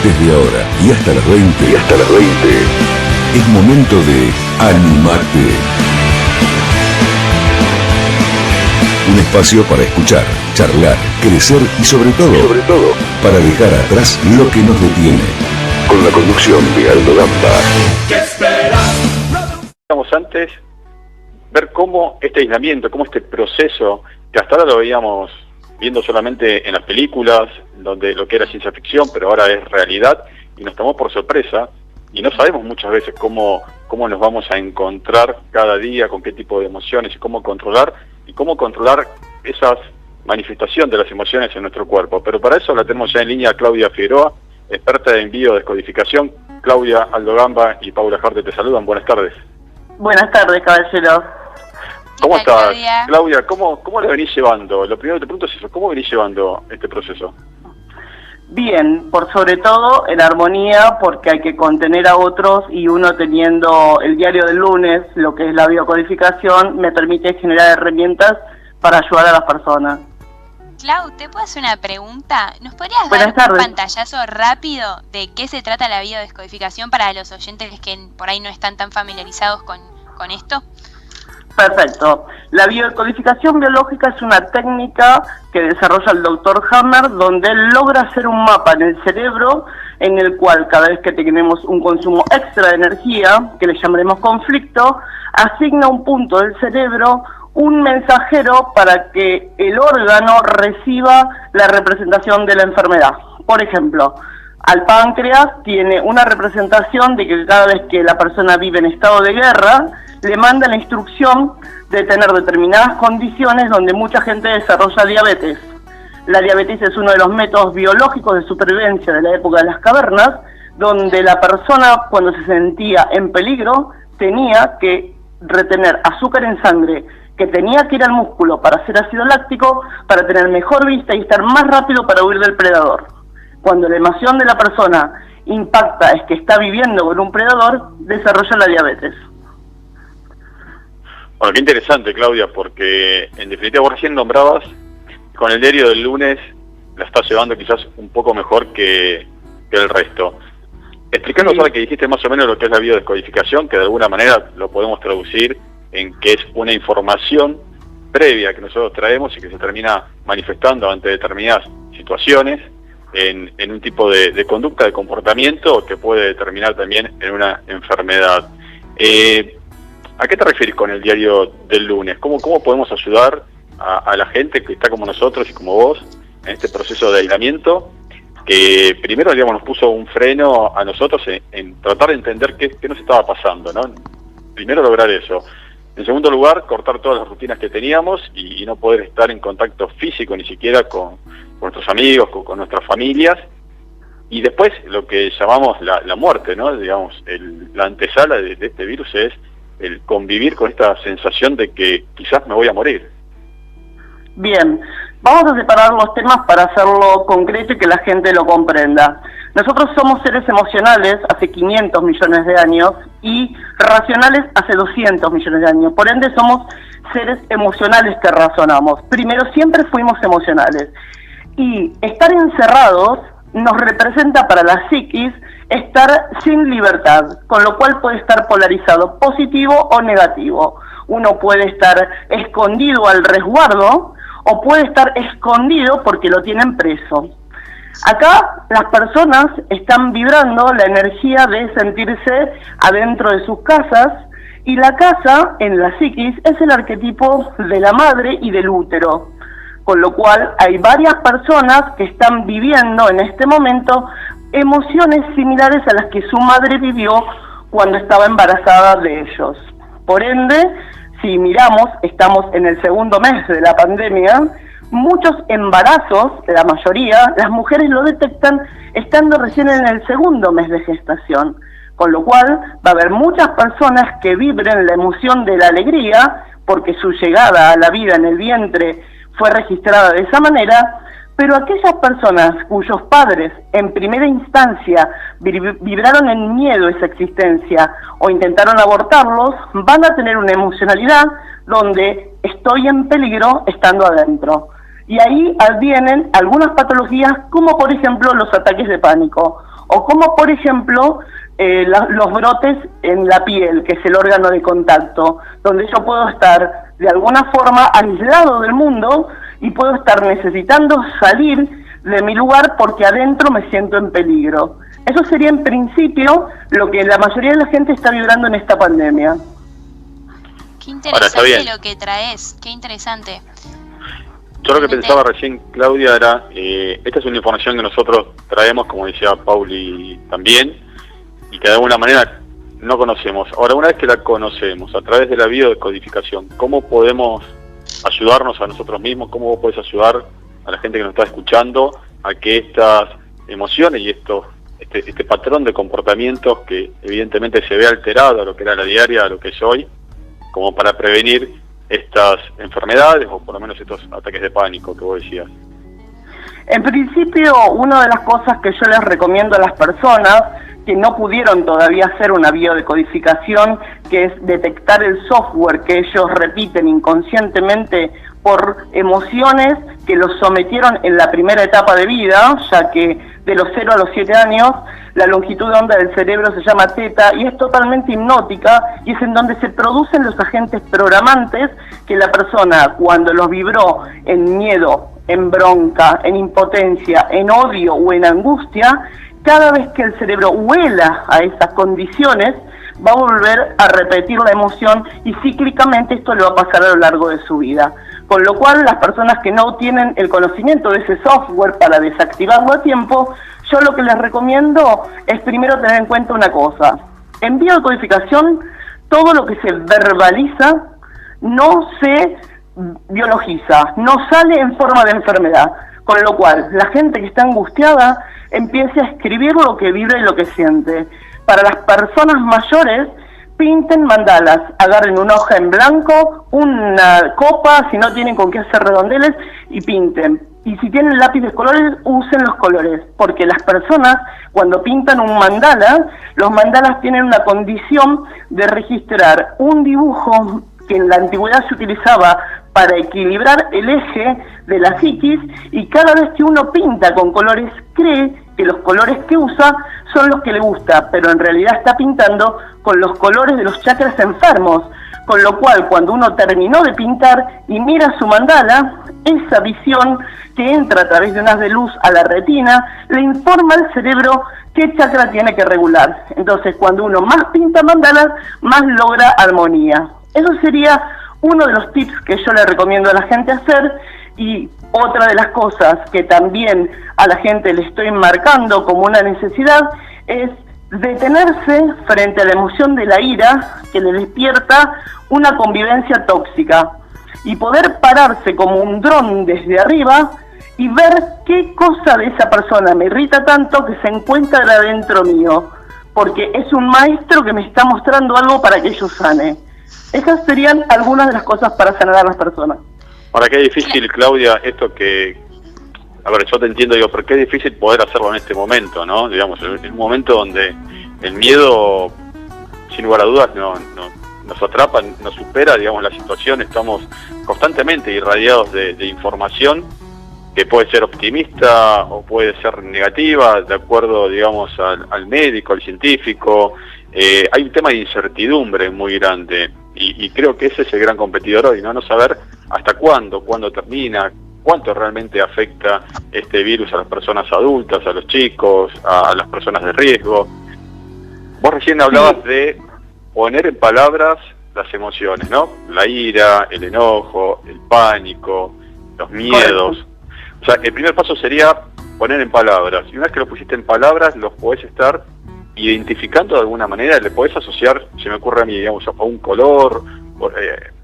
Desde ahora y hasta las 20. Es momento de Animate. Un espacio para escuchar, charlar, crecer y sobre todo, para dejar atrás lo que nos detiene. Con la conducción de Aldo Gamba. ¿Qué esperas? Vamos antes ver cómo este aislamiento, cómo este proceso, que hasta ahora lo veíamos viendo solamente en las películas, donde lo que era ciencia ficción, pero ahora es realidad, y nos tomó por sorpresa, y no sabemos muchas veces cómo nos vamos a encontrar cada día, con qué tipo de emociones, y cómo controlar esas manifestaciones de las emociones en nuestro cuerpo. Pero para eso la tenemos ya en línea Claudia Figueroa, experta en biodescodificación. Claudia, Aldo Gamba y Paula Jarte te saludan. Buenas tardes. Buenas tardes, caballero. ¿Cómo estás, Claudia? ¿Cómo le venís llevando? Lo primero que te pregunto es eso, ¿cómo venís llevando este proceso? Bien, por sobre todo en armonía, porque hay que contener a otros, y uno teniendo el diario del lunes, lo que es la biocodificación, me permite generar herramientas para ayudar a las personas. Clau, ¿te puedo hacer una pregunta? ¿Nos podrías dar un pantallazo rápido de qué se trata la biodescodificación para los oyentes que por ahí no están tan familiarizados con esto? Perfecto. La biodescodificación biológica es una técnica que desarrolla el Dr. Hammer, donde él logra hacer un mapa en el cerebro en el cual cada vez que tenemos un consumo extra de energía, que le llamaremos conflicto, asigna un punto del cerebro un mensajero para que el órgano reciba la representación de la enfermedad. Por ejemplo, al páncreas tiene una representación de que cada vez que la persona vive en estado de guerra, le manda la instrucción de tener determinadas condiciones donde mucha gente desarrolla diabetes. La diabetes es uno de los métodos biológicos de supervivencia de la época de las cavernas, donde la persona, cuando se sentía en peligro, tenía que retener azúcar en sangre, que tenía que ir al músculo para hacer ácido láctico, para tener mejor vista y estar más rápido para huir del predador. Cuando la emoción de la persona impacta es que está viviendo con un predador, desarrolla la diabetes. Bueno, qué interesante, Claudia, porque en definitiva vos recién nombrabas, con el diario del lunes la estás llevando quizás un poco mejor que el resto. Explícanos ahora que dijiste más o menos lo que es la biodescodificación, que de alguna manera lo podemos traducir en que es una información previa que nosotros traemos y que se termina manifestando ante determinadas situaciones en un tipo de conducta, de comportamiento que puede terminar también en una enfermedad. ¿A qué te refieres con el diario del lunes? ¿Cómo podemos ayudar a la gente que está como nosotros y como vos en este proceso de aislamiento, que primero, digamos, nos puso un freno a nosotros en tratar de entender qué nos estaba pasando, ¿no? Primero lograr eso. En segundo lugar, cortar todas las rutinas que teníamos y no poder estar en contacto físico ni siquiera con nuestros amigos, con nuestras familias. Y después lo que llamamos la muerte, ¿no? Digamos, la antesala de este virus es el convivir con esta sensación de que quizás me voy a morir. Bien, vamos a separar los temas para hacerlo concreto y que la gente lo comprenda. Nosotros somos seres emocionales hace 500 millones de años y racionales hace 200 millones de años. Por ende, somos seres emocionales que razonamos. Primero, siempre fuimos emocionales. Y estar encerrados nos representa para la psiquis estar sin libertad, con lo cual puede estar polarizado, positivo o negativo. Uno puede estar escondido al resguardo o puede estar escondido porque lo tienen preso. Acá las personas están vibrando la energía de sentirse adentro de sus casas, y la casa en la psiquis es el arquetipo de la madre y del útero, con lo cual hay varias personas que están viviendo en este momento emociones similares a las que su madre vivió cuando estaba embarazada de ellos. Por ende, si miramos, estamos en el segundo mes de la pandemia. Muchos embarazos, la mayoría, las mujeres lo detectan estando recién en el segundo mes de gestación, con lo cual va a haber muchas personas que vibren la emoción de la alegría, porque su llegada a la vida en el vientre fue registrada de esa manera, pero aquellas personas cuyos padres en primera instancia vibraron en miedo esa existencia o intentaron abortarlos, van a tener una emocionalidad donde estoy en peligro estando adentro. Y ahí advienen algunas patologías como por ejemplo los ataques de pánico o como por ejemplo los brotes en la piel, que es el órgano de contacto, donde yo puedo estar de alguna forma aislado del mundo y puedo estar necesitando salir de mi lugar porque adentro me siento en peligro. Eso sería en principio lo que la mayoría de la gente está vibrando en esta pandemia. Qué interesante lo que traes, qué interesante. Yo lo que pensaba recién, Claudia, era, esta es una información que nosotros traemos, como decía Pauli también, y que de alguna manera no conocemos. Ahora, una vez que la conocemos, a través de la biodescodificación, ¿cómo podemos ayudarnos a nosotros mismos? ¿Cómo vos podés ayudar a la gente que nos está escuchando a que estas emociones y este patrón de comportamientos que evidentemente se ve alterado a lo que era la diaria, a lo que es hoy, como para prevenir estas enfermedades o por lo menos estos ataques de pánico que vos decías? En principio, una de las cosas que yo les recomiendo a las personas que no pudieron todavía hacer una biodecodificación, que es detectar el software que ellos repiten inconscientemente por emociones que los sometieron en la primera etapa de vida, ya que de los 0 a los 7 años la longitud de onda del cerebro se llama teta y es totalmente hipnótica, y es en donde se producen los agentes programantes que la persona, cuando los vibró en miedo, en bronca, en impotencia, en odio o en angustia, cada vez que el cerebro huela a esas condiciones, va a volver a repetir la emoción y cíclicamente esto le va a pasar a lo largo de su vida. Con lo cual, las personas que no tienen el conocimiento de ese software para desactivarlo a tiempo, yo lo que les recomiendo es primero tener en cuenta una cosa. En biodecodificación, todo lo que se verbaliza no se biologiza, no sale en forma de enfermedad. Con lo cual, la gente que está angustiada empiece a escribir lo que vibra y lo que siente. Para las personas mayores, pinten mandalas, agarren una hoja en blanco, una copa, si no tienen con qué hacer redondeles, y pinten. Y si tienen lápiz de colores, usen los colores, porque las personas, cuando pintan un mandala, los mandalas tienen una condición de registrar un dibujo que en la antigüedad se utilizaba para equilibrar el eje de la psiquis, y cada vez que uno pinta con colores cree que los colores que usa son los que le gusta, pero en realidad está pintando con los colores de los chakras enfermos, con lo cual cuando uno terminó de pintar y mira su mandala, esa visión que entra a través de unas de luz a la retina le informa al cerebro qué chakra tiene que regular. Entonces, cuando uno más pinta mandalas, más logra armonía. Eso sería uno de los tips que yo le recomiendo a la gente hacer. Y otra de las cosas que también a la gente le estoy marcando como una necesidad es detenerse frente a la emoción de la ira que le despierta una convivencia tóxica y poder pararse como un dron desde arriba y ver qué cosa de esa persona me irrita tanto que se encuentra adentro mío, porque es un maestro que me está mostrando algo para que yo sane. Esas serían algunas de las cosas para sanar a las personas. Ahora, qué difícil, Claudia, esto que... A ver, yo te entiendo, digo, pero qué difícil poder hacerlo en este momento, ¿no? Digamos, en un momento donde el miedo, sin lugar a dudas, nos atrapa, nos supera, digamos, la situación. Estamos constantemente irradiados de información que puede ser optimista o puede ser negativa, de acuerdo, digamos, al médico, al científico. Hay un tema de incertidumbre muy grande y creo que ese es el gran competidor hoy, ¿no? No saber hasta cuándo termina, cuánto realmente afecta este virus a las personas adultas, a los chicos, a las personas de riesgo. Vos recién hablabas de poner en palabras las emociones, ¿no? La ira, el enojo, el pánico, los miedos. O sea, el primer paso sería poner en palabras. Y una vez que lo pusiste en palabras, los podés estar identificando de alguna manera, le podés asociar, se me ocurre a mí, digamos, a un color,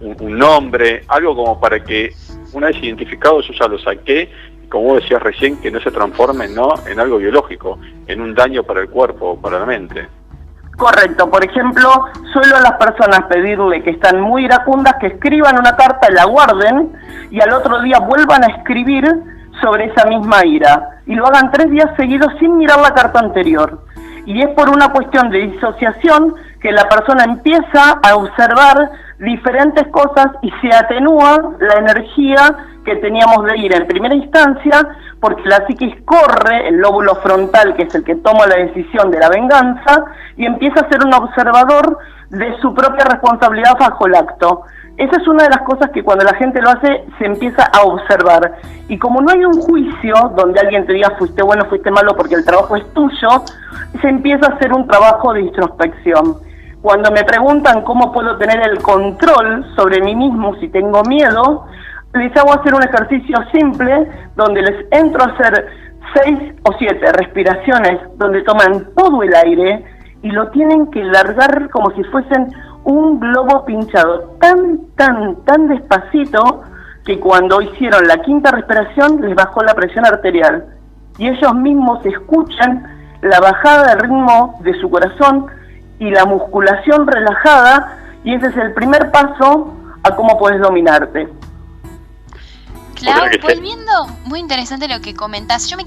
un nombre, algo como para que una vez identificado yo ya lo saqué, como vos decías recién, que no se transforme, ¿no?, en algo biológico, en un daño para el cuerpo o para la mente. Correcto. Por ejemplo, suelo a las personas pedirle que están muy iracundas que escriban una carta y la guarden y al otro día vuelvan a escribir sobre esa misma ira y lo hagan 3 días seguidos sin mirar la carta anterior. Y es por una cuestión de disociación que la persona empieza a observar diferentes cosas y se atenúa la energía que teníamos de ira en primera instancia, porque la psiquis corre, el lóbulo frontal, que es el que toma la decisión de la venganza, y empieza a ser un observador de su propia responsabilidad bajo el acto. Esa es una de las cosas que cuando la gente lo hace se empieza a observar. Y como no hay un juicio donde alguien te diga fuiste bueno, fuiste malo porque el trabajo es tuyo, se empieza a hacer un trabajo de introspección. Cuando me preguntan cómo puedo tener el control sobre mí mismo si tengo miedo, les hago hacer un ejercicio simple donde les entro a hacer 6 o 7 respiraciones donde toman todo el aire y lo tienen que largar como si fuesen un globo pinchado, tan despacito que cuando hicieron la 5ª respiración les bajó la presión arterial y ellos mismos escuchan la bajada del ritmo de su corazón y la musculación relajada, y ese es el primer paso a cómo puedes dominarte. Clau, volviendo, muy interesante lo que comentás. Yo me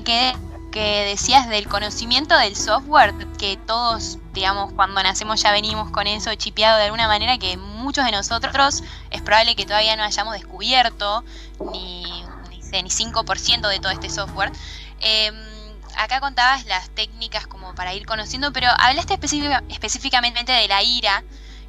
quedé que decías del conocimiento del software, que todos, digamos, cuando nacemos ya venimos con eso chipeado de alguna manera, que muchos de nosotros es probable que todavía no hayamos descubierto ni 5% de todo este software. Acá contabas las técnicas como para ir conociendo, pero hablaste específicamente de la ira,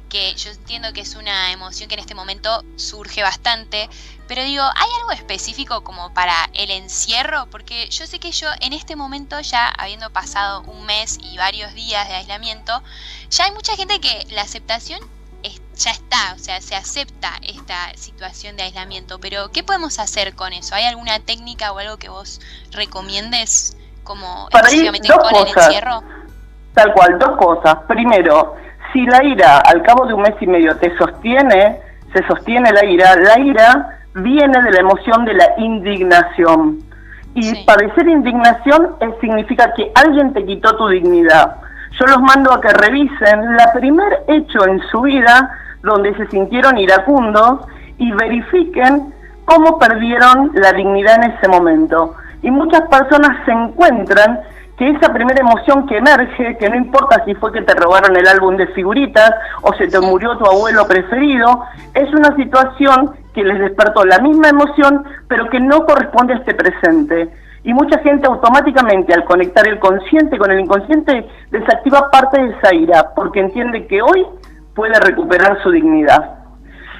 que yo entiendo que es una emoción que en este momento surge bastante, pero digo, ¿hay algo específico como para el encierro? Porque yo sé que yo en este momento, ya habiendo pasado un mes y varios días de aislamiento, ya hay mucha gente que la aceptación ya está, o sea, se acepta esta situación de aislamiento, pero ¿qué podemos hacer con eso? ¿Hay alguna técnica o algo que vos recomiendes como específicamente con el encierro? Tal cual, 2 cosas. Primero, si la ira al cabo de un mes y medio se sostiene la ira viene de la emoción de la indignación. Y sí, padecer indignación significa que alguien te quitó tu dignidad. Yo los mando a que revisen la primer hecho en su vida donde se sintieron iracundos y verifiquen cómo perdieron la dignidad en ese momento. Y muchas personas se encuentran que esa primera emoción que emerge, que no importa si fue que te robaron el álbum de figuritas o se te murió tu abuelo preferido, es una situación que les despertó la misma emoción, pero que no corresponde a este presente. Y mucha gente automáticamente, al conectar el consciente con el inconsciente, desactiva parte de esa ira, porque entiende que hoy puede recuperar su dignidad.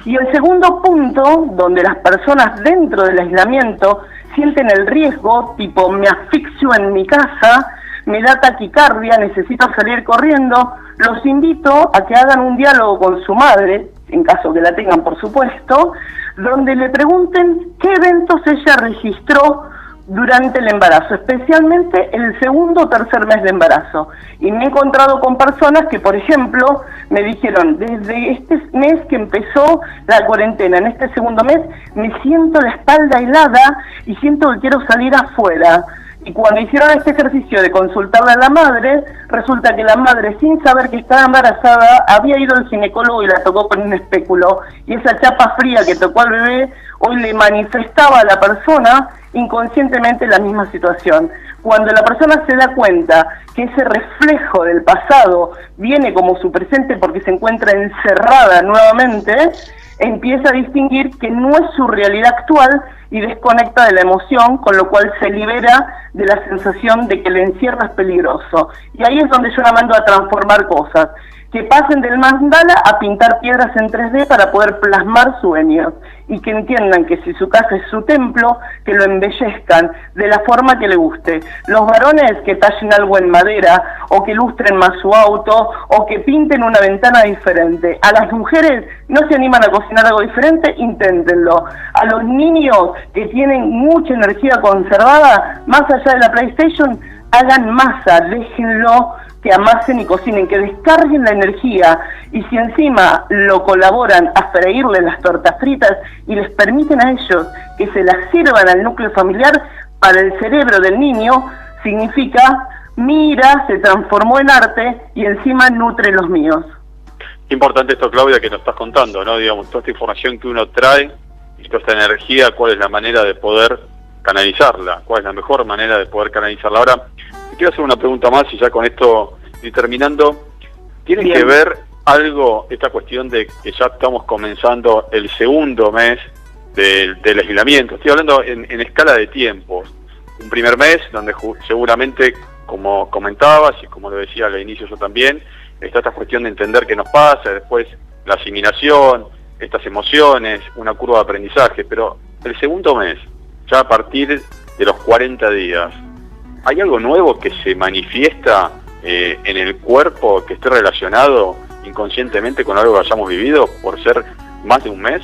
Y el segundo punto, donde las personas dentro del aislamiento sienten el riesgo, tipo me asfixio en mi casa, me da taquicardia, necesito salir corriendo, los invito a que hagan un diálogo con su madre, en caso que la tengan por supuesto, donde le pregunten qué eventos ella registró durante el embarazo, especialmente el 2º o 3er mes de embarazo. Y me he encontrado con personas que, por ejemplo, me dijeron, desde este mes que empezó la cuarentena, en este 2º mes, me siento la espalda helada y siento que quiero salir afuera. Y cuando hicieron este ejercicio de consultarle a la madre, resulta que la madre, sin saber que estaba embarazada, había ido al ginecólogo y la tocó con un espéculo. Y esa chapa fría que tocó al bebé, hoy le manifestaba a la persona inconscientemente la misma situación. Cuando la persona se da cuenta que ese reflejo del pasado viene como su presente porque se encuentra encerrada nuevamente, empieza a distinguir que no es su realidad actual y desconecta de la emoción, con lo cual se libera de la sensación de que el encierro es peligroso. Y ahí es donde yo la mando a transformar cosas, que pasen del mandala a pintar piedras en 3D para poder plasmar sueños, y que entiendan que si su casa es su templo, que lo embellezcan de la forma que le guste. Los varones que tallen algo en madera, o que ilustren más su auto, o que pinten una ventana diferente. A las mujeres no se animan a cocinar algo diferente, inténtenlo. A los niños que tienen mucha energía conservada, más allá de la PlayStation, hagan masa, déjenlo que amasen y cocinen, que descarguen la energía, y si encima lo colaboran a freírle las tortas fritas y les permiten a ellos que se las sirvan al núcleo familiar, para el cerebro del niño significa mira, se transformó en arte y encima nutre los míos. Importante esto, Claudia, que nos estás contando, ¿no? Digamos, toda esta información que uno trae y toda esta energía, ¿cuál es la manera de poder canalizarla? ¿Cuál es la mejor manera de poder canalizarla? Ahora, quiero hacer una pregunta más y ya con esto ir terminando. ¿Tiene Bien. que ver algo esta cuestión de que ya estamos comenzando el segundo mes del aislamiento? Estoy hablando en escala de tiempos. Un primer mes donde seguramente, como comentabas y como lo decía al inicio yo también, está esta cuestión de entender qué nos pasa, después la asimilación, estas emociones, una curva de aprendizaje, pero el segundo mes, ya a partir de los 40 días, ¿hay algo nuevo que se manifiesta en el cuerpo que esté relacionado inconscientemente con algo que hayamos vivido por ser más de un mes?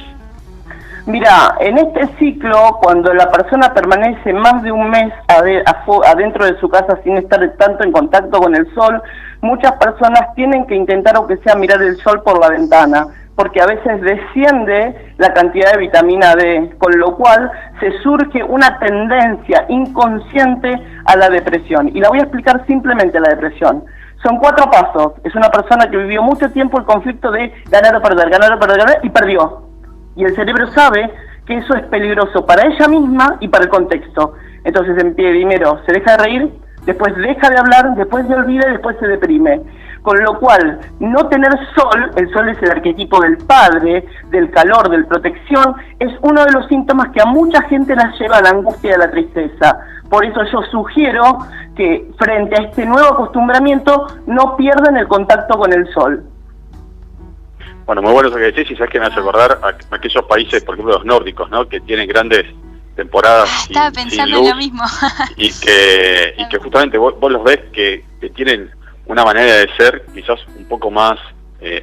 Mira, en este ciclo, cuando la persona permanece más de un mes adentro de su casa sin estar tanto en contacto con el sol, muchas personas tienen que intentar, aunque sea, mirar el sol por la ventana, porque a veces desciende la cantidad de vitamina D, con lo cual se surge una tendencia inconsciente a la depresión. Y la voy a explicar simplemente la depresión. Son 4 pasos. Es una persona que vivió mucho tiempo el conflicto de ganar o perder, y perdió. Y el cerebro sabe que eso es peligroso para ella misma y para el contexto. Entonces primero se deja de reír, después deja de hablar, después se olvida y después se deprime. Con lo cual, no tener sol, el sol es el arquetipo del padre, del calor, de la protección, es uno de los síntomas que a mucha gente las lleva a la angustia y a la tristeza. Por eso yo sugiero que frente a este nuevo acostumbramiento no pierdan el contacto con el sol. Bueno, muy bueno eso que decís, y sabes que me hace acordar a aquellos países, por ejemplo los nórdicos, ¿no? Que tienen grandes temporadas Estaba sin pensando luz, en lo mismo. y que justamente vos los ves que tienen una manera de ser quizás un poco más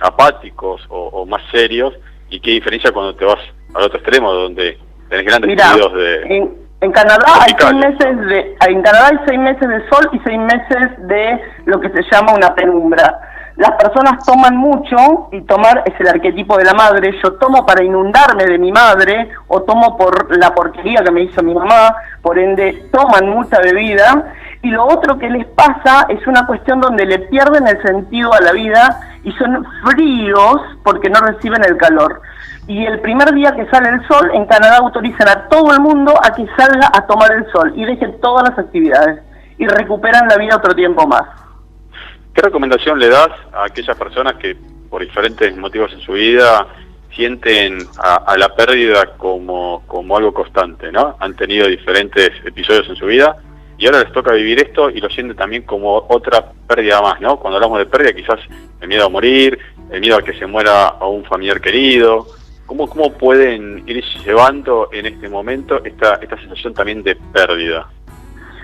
apáticos o más serios, y qué diferencia cuando te vas al otro extremo donde tenés grandes periodos de... En Canadá hay 6 meses de sol y 6 meses de lo que se llama una penumbra. Las personas toman mucho, y tomar es el arquetipo de la madre. Yo tomo para inundarme de mi madre, o tomo por la porquería que me hizo mi mamá, por ende toman mucha bebida. Y lo otro que les pasa es una cuestión donde le pierden el sentido a la vida y son fríos porque no reciben el calor. Y el primer día que sale el sol, en Canadá autorizan a todo el mundo a que salga a tomar el sol y dejen todas las actividades y recuperan la vida otro tiempo más. ¿Qué recomendación le das a aquellas personas que por diferentes motivos en su vida sienten a la pérdida como algo constante, ¿no? Han tenido diferentes episodios en su vida y ahora les toca vivir esto y lo sienten también como otra pérdida más, ¿no? Cuando hablamos de pérdida, quizás el miedo a morir, el miedo a que se muera a un familiar querido. ¿Cómo pueden ir llevando en este momento esta sensación también de pérdida?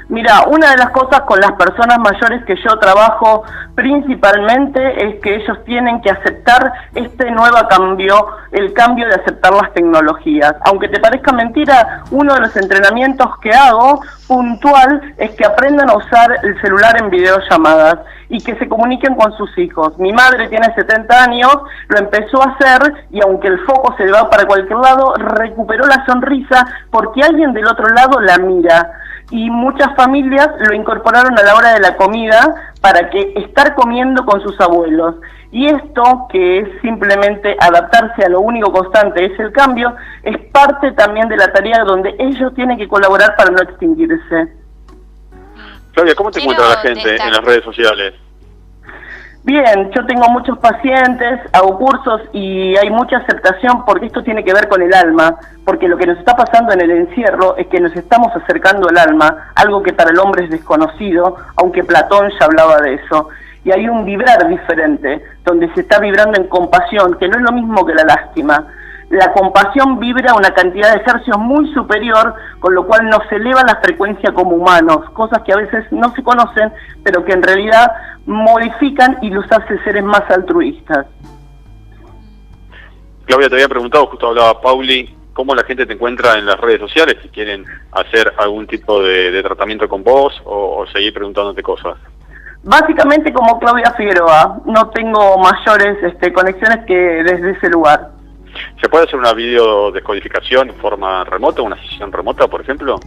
Mira, una de las cosas con las personas mayores que yo trabajo principalmente es que ellos tienen que aceptar este nuevo cambio, el cambio de aceptar las tecnologías. Aunque te parezca mentira, uno de los entrenamientos que hago puntual es que aprendan a usar el celular en videollamadas y que se comuniquen con sus hijos. Mi madre tiene 70 años, lo empezó a hacer y aunque el foco se le va para cualquier lado, recuperó la sonrisa porque alguien del otro lado la mira. Y muchas familias lo incorporaron a la hora de la comida para que estar comiendo con sus abuelos. Y esto, que es simplemente adaptarse a lo único constante, es el cambio, es parte también de la tarea donde ellos tienen que colaborar para no extinguirse. Claudia, ¿cómo te encuentra la gente en las redes sociales? Bien, yo tengo muchos pacientes, hago cursos y hay mucha aceptación porque esto tiene que ver con el alma, porque lo que nos está pasando en el encierro es que nos estamos acercando al alma, algo que para el hombre es desconocido, aunque Platón ya hablaba de eso. Y hay un vibrar diferente, donde se está vibrando en compasión, que no es lo mismo que la lástima. La compasión vibra a una cantidad de hercios muy superior, con lo cual nos eleva la frecuencia como humanos, cosas que a veces no se conocen, pero que en realidad modifican y los hace seres más altruistas. Claudia, te había preguntado, justo hablaba Pauli, ¿cómo la gente te encuentra en las redes sociales? Si quieren hacer algún tipo de tratamiento con vos o seguir preguntándote cosas. Básicamente como Claudia Figueroa, no tengo mayores conexiones que desde ese lugar. ¿Se puede hacer una videodescodificación en forma remota, una sesión remota, por ejemplo?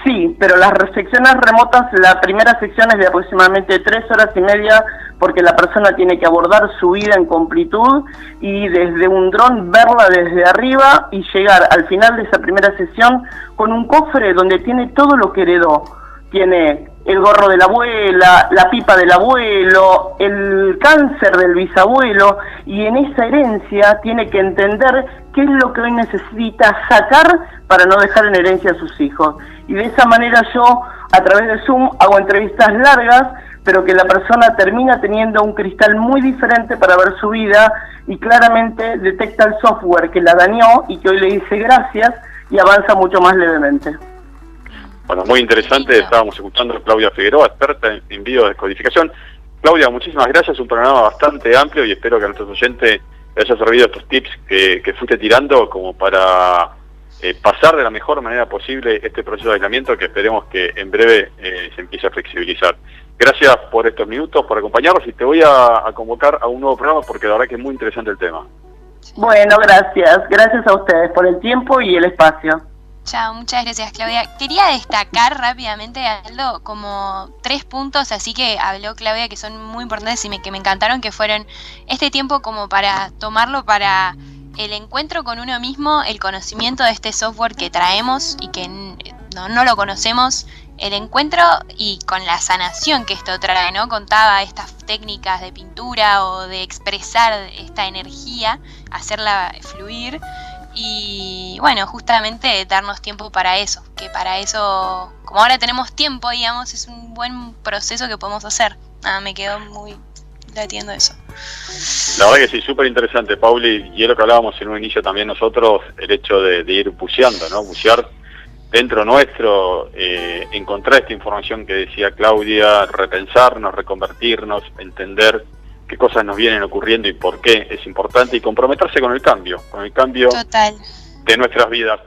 Sí, pero las secciones remotas, la primera sección es de aproximadamente 3 horas y media, porque la persona tiene que abordar su vida en completud y desde un dron verla desde arriba y llegar al final de esa primera sesión con un cofre donde tiene todo lo que heredó. tiene el gorro de la abuela, la pipa del abuelo, el cáncer del bisabuelo, y en esa herencia tiene que entender qué es lo que hoy necesita sacar para no dejar en herencia a sus hijos. Y de esa manera yo, a través de Zoom, hago entrevistas largas, pero que la persona termina teniendo un cristal muy diferente para ver su vida, y claramente detecta el software que la dañó y que hoy le dice gracias y avanza mucho más levemente. Bueno, muy interesante. Estábamos escuchando a Claudia Figueroa, experta en biodescodificación. Claudia, muchísimas gracias, un programa bastante amplio y espero que a nuestros oyentes les haya servido estos tips que fuiste tirando como para pasar de la mejor manera posible este proceso de aislamiento, que esperemos que en breve se empiece a flexibilizar. Gracias por estos minutos, por acompañarnos, y te voy a convocar a un nuevo programa porque la verdad que es muy interesante el tema. Bueno, gracias. Gracias a ustedes por el tiempo y el espacio. Chao, muchas gracias, Claudia. Quería destacar rápidamente, Aldo, como 3 puntos, así que habló Claudia, que son muy importantes y que me encantaron, que fueron este tiempo como para tomarlo para el encuentro con uno mismo, el conocimiento de este software que traemos y que no lo conocemos, el encuentro y con la sanación que esto trae, ¿no? Contaba estas técnicas de pintura o de expresar esta energía, hacerla fluir. Y bueno, justamente darnos tiempo para eso, que para eso, como ahora tenemos tiempo, digamos, es un buen proceso que podemos hacer. Me quedó muy latiendo eso. La verdad que sí, súper interesante, Pauli, y es lo que hablábamos en un inicio también nosotros, el hecho de ir buceando, ¿no? Bucear dentro nuestro, encontrar esta información que decía Claudia, repensarnos, reconvertirnos, entender qué cosas nos vienen ocurriendo y por qué es importante, y comprometerse con el cambio Total. de nuestras vidas.